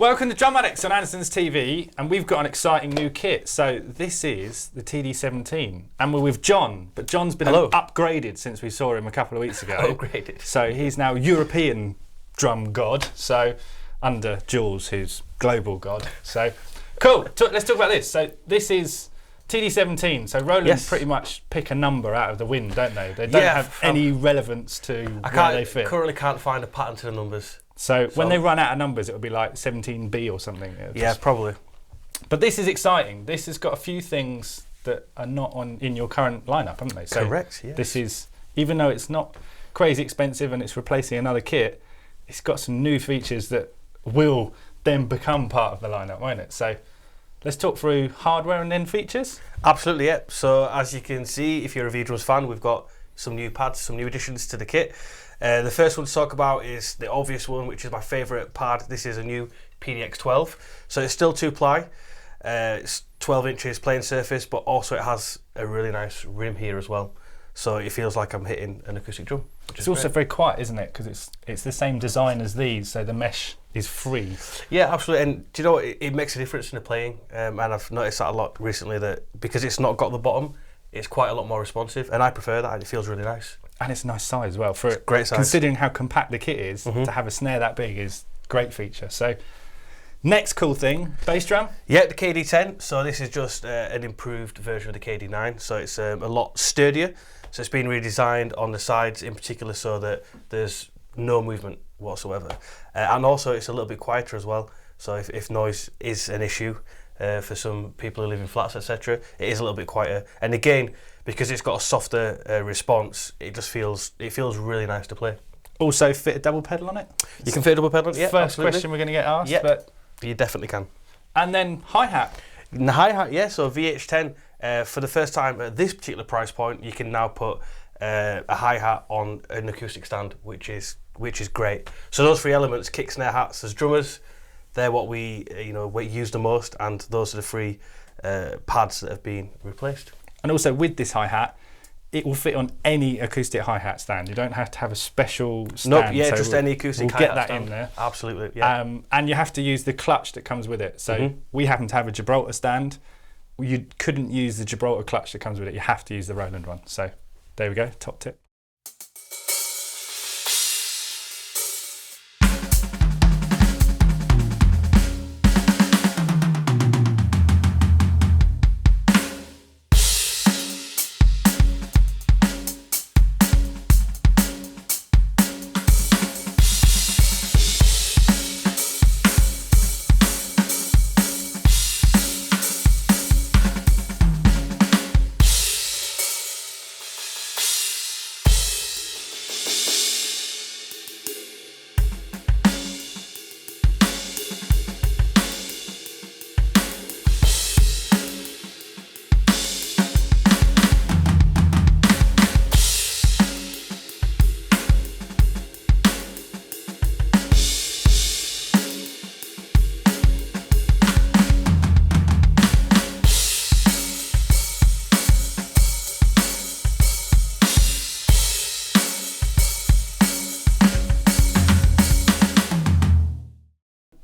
Welcome to Drum Addicts on Andertons TV, and we've got an exciting new kit. So this is the TD-17, and we're with John, but John's been upgraded since we saw him a couple of weeks ago. Upgraded. So he's now European drum god, so under Jules, who's global god. So cool, let's talk about this. So this is TD-17, so Roland pretty much pick a number out of the wind, don't they? They don't have any relevance to where they fit. I currently can't find a pattern to the numbers. So when they run out of numbers, it'll be like 17B or something. Yeah, probably. But this is exciting. This has got a few things that are not in your current lineup, haven't they? So correct, yes. This is, even though it's not crazy expensive and it's replacing another kit, it's got some new features that will then become part of the lineup, won't it? So let's talk through hardware and then features. Absolutely, yeah. So as you can see, if you're a V-Drums fan, we've got some new pads, some new additions to the kit. The first one to talk about is the obvious one, which is my favourite pad. This is a new PDX12. So it's still 2-ply. It's 12 inches plain surface, but also it has a really nice rim here as well. So it feels like I'm hitting an acoustic drum. It's also very quiet, isn't it? Because it's the same design as these, so the mesh is free. Yeah, absolutely. And do you know what? It makes a difference in the playing. And I've noticed that a lot recently, that because it's not got the bottom, it's quite a lot more responsive. And I prefer that, and it feels really nice. And it's a nice size as well. For it's great size. Considering how compact the kit is, to have a snare that big is a great feature. So next cool thing, bass drum? Yeah, the KD10. So this is just an improved version of the KD9. So it's a lot sturdier. So it's been redesigned on the sides in particular so that there's no movement whatsoever. And also it's a little bit quieter as well. So if noise is an issue for some people who live in flats, etc., it is a little bit quieter. And again, because it's got a softer response, it feels really nice to play. Also fit a double pedal on it? You can fit a double pedal on it, yeah. First absolutely. question we're going to get asked. Yep. But you definitely can. And then hi-hat. The hi-hat, yeah, so VH10, for the first time at this particular price point, you can now put a hi-hat on an acoustic stand, which is great. So those three elements, kick, snare, hats, as drummers, they're what we use the most, and those are the three pads that have been replaced. And also with this hi-hat, it will fit on any acoustic hi-hat stand. You don't have to have a special stand. Nope, yeah, so just any acoustic hi-hat stand. We'll get that in there. Absolutely, yeah. And you have to use the clutch that comes with it. So we happen to have a Gibraltar stand. You couldn't use the Gibraltar clutch that comes with it. You have to use the Roland one. So there we go, top tip.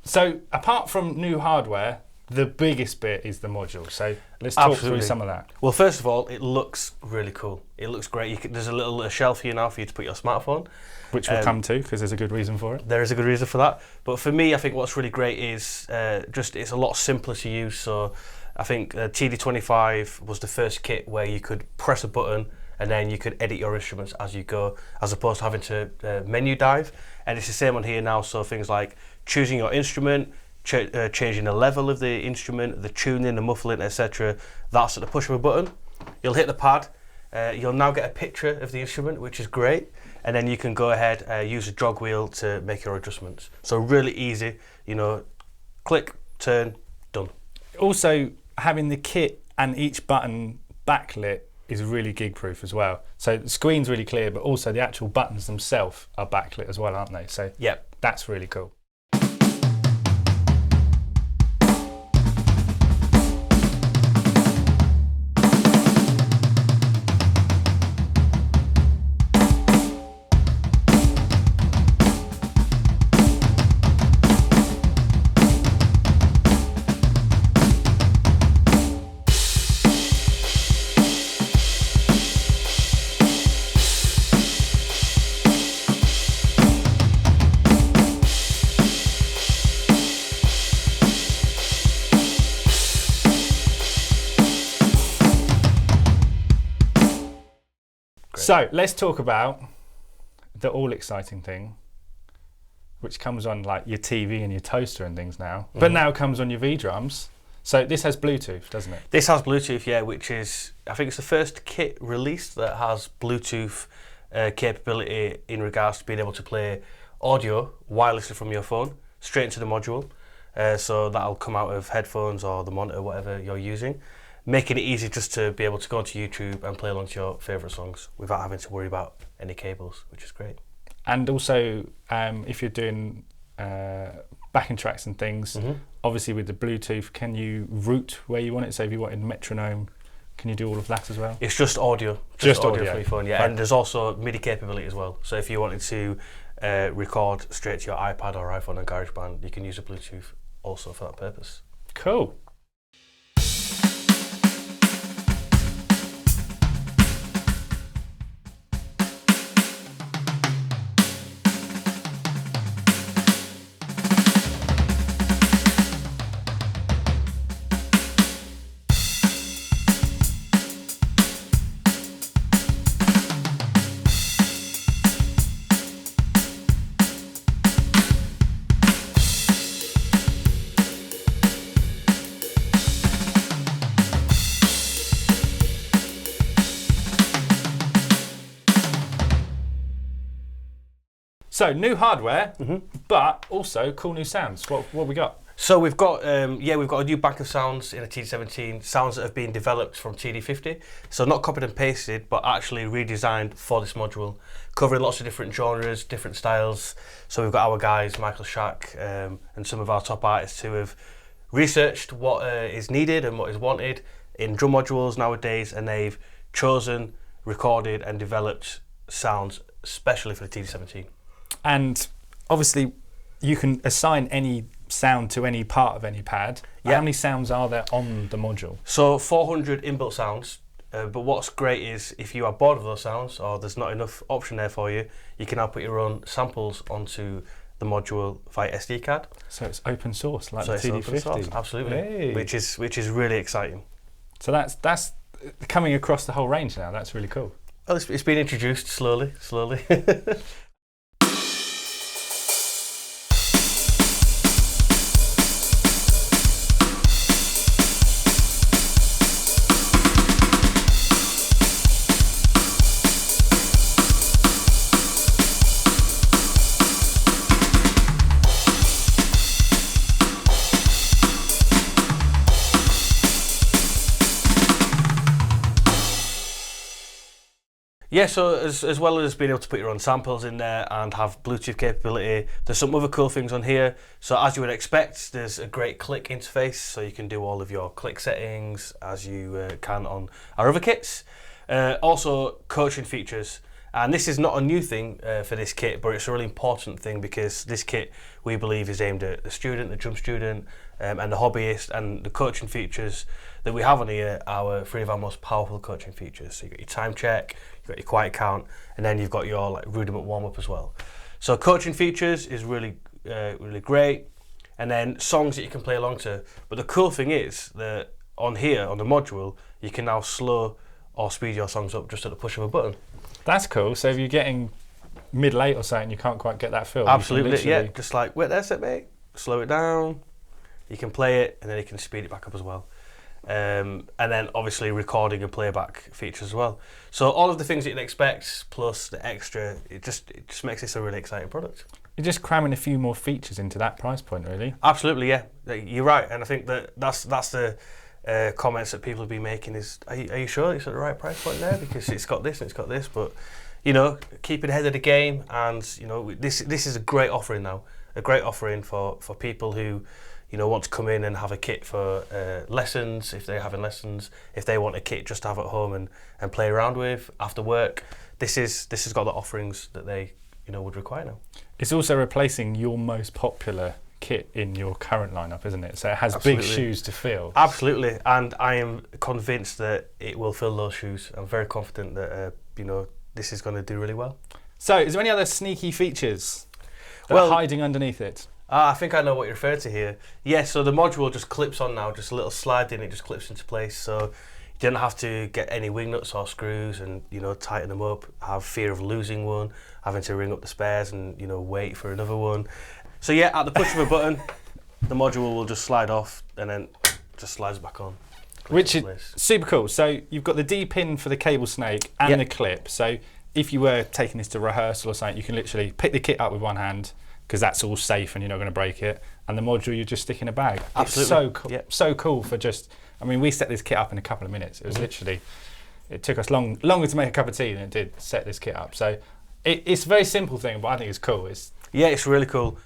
So apart from new hardware, the biggest bit is the module. So let's talk through some of that. Well, first of all, it looks really cool. It looks great. There's a little shelf here now for you to put your smartphone. Which we'll come to, because there's a good reason for it. There is a good reason for that. But for me, I think what's really great is it's a lot simpler to use. So I think TD-25 was the first kit where you could press a button and then you could edit your instruments as you go, as opposed to having to menu dive. And it's the same on here now, so things like choosing your instrument, changing the level of the instrument, the tuning, the muffling, etc. That's at the push of a button. You'll hit the pad, you'll now get a picture of the instrument, which is great, and then you can go ahead, use a jog wheel to make your adjustments. So really easy, click, turn, done. Also, having the kit and each button backlit is really gig-proof as well. So the screen's really clear, but also the actual buttons themselves are backlit as well, aren't they? So yep, that's really cool. So let's talk about the all exciting thing, which comes on like your TV and your toaster and things now, but now comes on your V-drums. So this has Bluetooth, doesn't it? This has Bluetooth, yeah, which is, I think it's the first kit released that has Bluetooth capability in regards to being able to play audio wirelessly from your phone straight into the module. So that'll come out of headphones or the monitor, whatever you're using, making it easy just to be able to go onto YouTube and play along to your favourite songs without having to worry about any cables, which is great. And also, if you're doing backing tracks and things, obviously with the Bluetooth, can you route where you want it? So if you wanted metronome, can you do all of that as well? It's just audio. Just audio from your phone, yeah. Right. And there's also MIDI capability as well. So if you wanted to record straight to your iPad or iPhone and GarageBand, you can use a Bluetooth also for that purpose. Cool. So new hardware, but also cool new sounds. What we got? So we've got we've got a new bank of sounds in a TD-17, sounds that have been developed from TD-50. So not copied and pasted, but actually redesigned for this module, covering lots of different genres, different styles. So we've got our guys, Michael Shack, and some of our top artists who have researched what is needed and what is wanted in drum modules nowadays, and they've chosen, recorded, and developed sounds especially for the TD-17. And obviously, you can assign any sound to any part of any pad. How many sounds are there on the module? So 400 inbuilt sounds. But what's great is if you are bored of those sounds or there's not enough option there for you, you can now put your own samples onto the module via SD card. So it's open source, like the TD-50. Absolutely, hey. which is really exciting. So that's coming across the whole range now. That's really cool. Well, it's been introduced slowly. Yeah, so as well as being able to put your own samples in there and have Bluetooth capability, there's some other cool things on here. So as you would expect, there's a great click interface, so you can do all of your click settings as you can on our other kits. Also coaching features, and this is not a new thing for this kit, but it's a really important thing because this kit, we believe, is aimed at the student, the drum student, and the hobbyist, and the coaching features that we have on here are three of our most powerful coaching features. So you've got your time check, you've got your quiet count, and then you've got your like rudiment warm-up as well. So coaching features is really great, and then songs that you can play along to. But the cool thing is that on here, on the module, you can now slow or speed your songs up just at the push of a button. That's cool. So if you're getting mid-late or something, you can't quite get that feel. Absolutely, yeah. Just like, wait, that's it, mate. Slow it down. You can play it, and then you can speed it back up as well. And then obviously recording and playback features as well. So all of the things that you'd expect plus the extra, it just makes this a really exciting product. You're just cramming a few more features into that price point, really. Absolutely, yeah. You're right, and I think that's the comments that people have been making is, are you sure it's at the right price point there? Because it's got this and it's got this, but you know, keep it ahead of the game, and you know, this is a great offering now, a great offering for people who, you know, want to come in and have a kit for lessons, if they're having lessons, if they want a kit just to have at home and play around with after work. This has got the offerings that they, you know, would require now. It's also replacing your most popular kit in your current lineup, isn't it? So it has big shoes to fill. Absolutely, and I am convinced that it will fill those shoes. I'm very confident that you know, this is going to do really well. So, is there any other sneaky features that are hiding underneath it? I think I know what you're referring to here. Yeah, so the module just clips on now, just a little slide in, it just clips into place. So you didn't have to get any wing nuts or screws and, you know, tighten them up, have fear of losing one, having to ring up the spares and, you know, wait for another one. So yeah, at the push of a button, the module will just slide off and then just slides back on. Which is super cool. So you've got the D pin for the cable snake and the clip. So if you were taking this to rehearsal or something, you can literally pick the kit up with one hand because that's all safe and you're not going to break it. And the module you just stick in a bag. Absolutely. It's so cool. So cool for just. I mean, we set this kit up in a couple of minutes. It was literally. It took us longer to make a cup of tea than it did set this kit up. So it's a very simple thing, but I think it's cool. Yeah, it's really cool.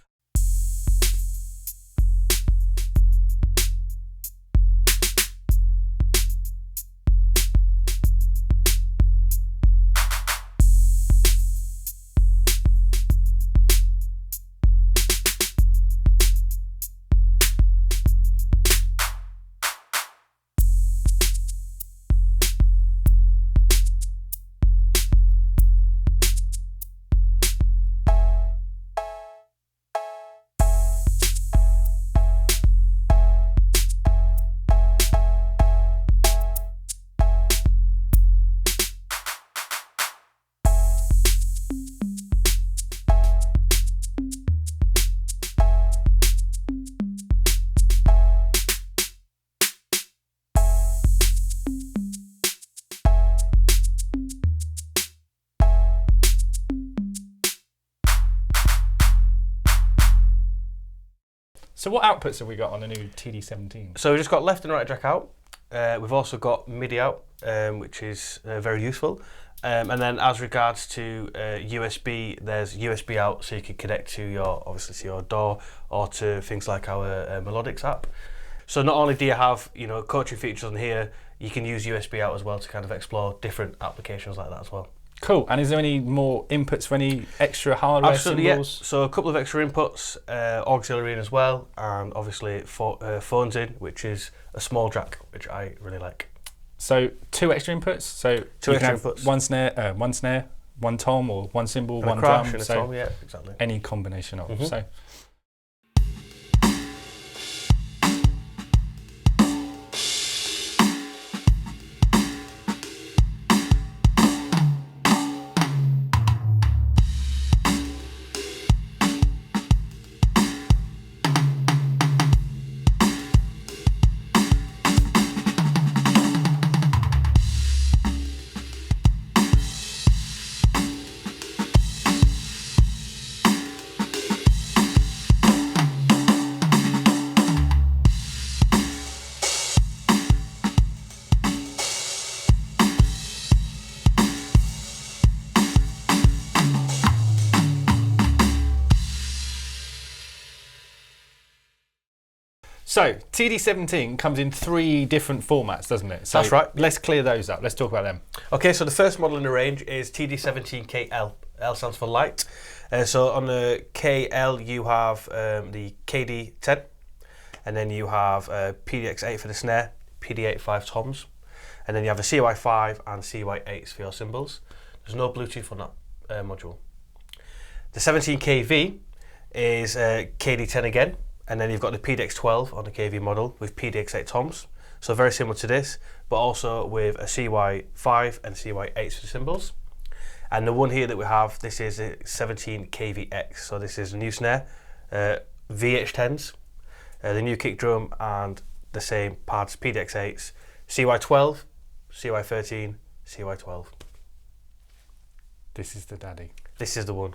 So what outputs have we got on the new TD-17? So we've just got left and right jack out. We've also got MIDI out, which is very useful. And then as regards to USB, there's USB out, so you can connect to obviously to your DAW or to things like our Melodics app. So not only do you have, you know, coaching features on here, you can use USB out as well to kind of explore different applications like that as well. Cool. And is there any more inputs for any extra hardware symbols? Yeah. So a couple of extra inputs, auxiliary in as well, and obviously phones in, which is a small jack, which I really like. So 2 extra inputs. So two extra inputs. One snare, one tom, or one cymbal, and one a crash drum. And a so tom, yeah, exactly. Any combination of. So. So TD-17 comes in 3 different formats, doesn't it? So that's right. Let's clear those up. Let's talk about them. Okay, so the first model in the range is TD-17KL. L stands for light. So on the KL you have the KD-10, and then you have PDX-8 for the snare, PD-8 toms, and then you have a CY5 and CY8s for your cymbals. There's no Bluetooth on that module. The 17KV is KD-10 again, and then you've got the PDX-12 on the KV model with PDX-8 toms. So very similar to this, but also with a CY5 and CY8s for the cymbals. And the one here that we have, this is a 17KVX. So this is a new snare, VH10s, the new kick drum, and the same pads, PDX-8s, CY12, CY13, CY12. This is the daddy. This is the one.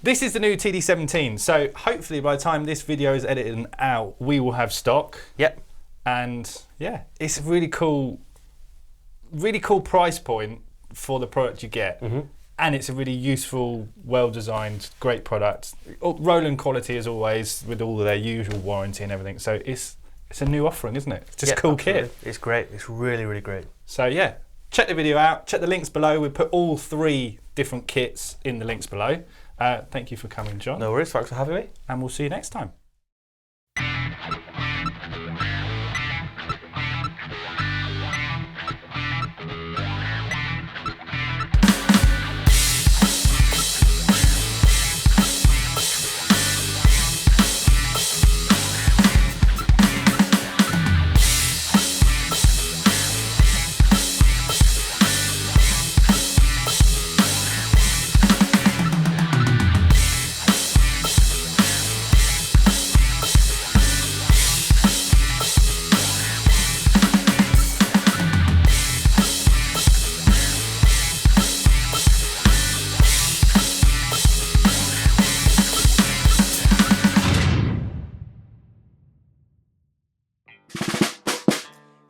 This is the new TD-17, so hopefully by the time this video is edited and out, we will have stock. Yep. And yeah, it's a really cool price point for the product you get. and it's a really useful, well-designed, great product. Roland quality as always, with all of their usual warranty and everything. So it's a new offering, isn't it? It's just cool absolutely. kit. It's great. It's really, really great. So yeah, check the video out. Check the links below. We put all 3 different kits in the links below. Thank you for coming, John. No worries. Thanks for having me. And we'll see you next time.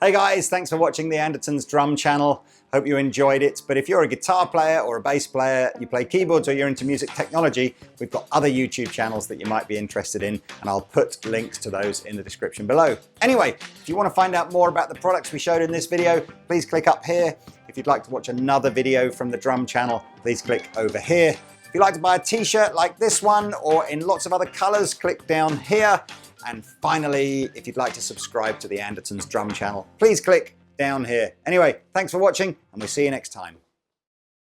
Hey guys, thanks for watching the Andertons drum channel. Hope you enjoyed it. But if you're a guitar player or a bass player, you play keyboards or you're into music technology, we've got other YouTube channels that you might be interested in, and I'll put links to those in the description below. Anyway, if you want to find out more about the products we showed in this video, please click up here. If you'd like to watch another video from the drum channel, please click over here. If you'd like to buy a t-shirt like this one or in lots of other colors, click down here. And finally, if you'd like to subscribe to the Andertons drum channel, please click down here. Anyway, thanks for watching, and we'll see you next time.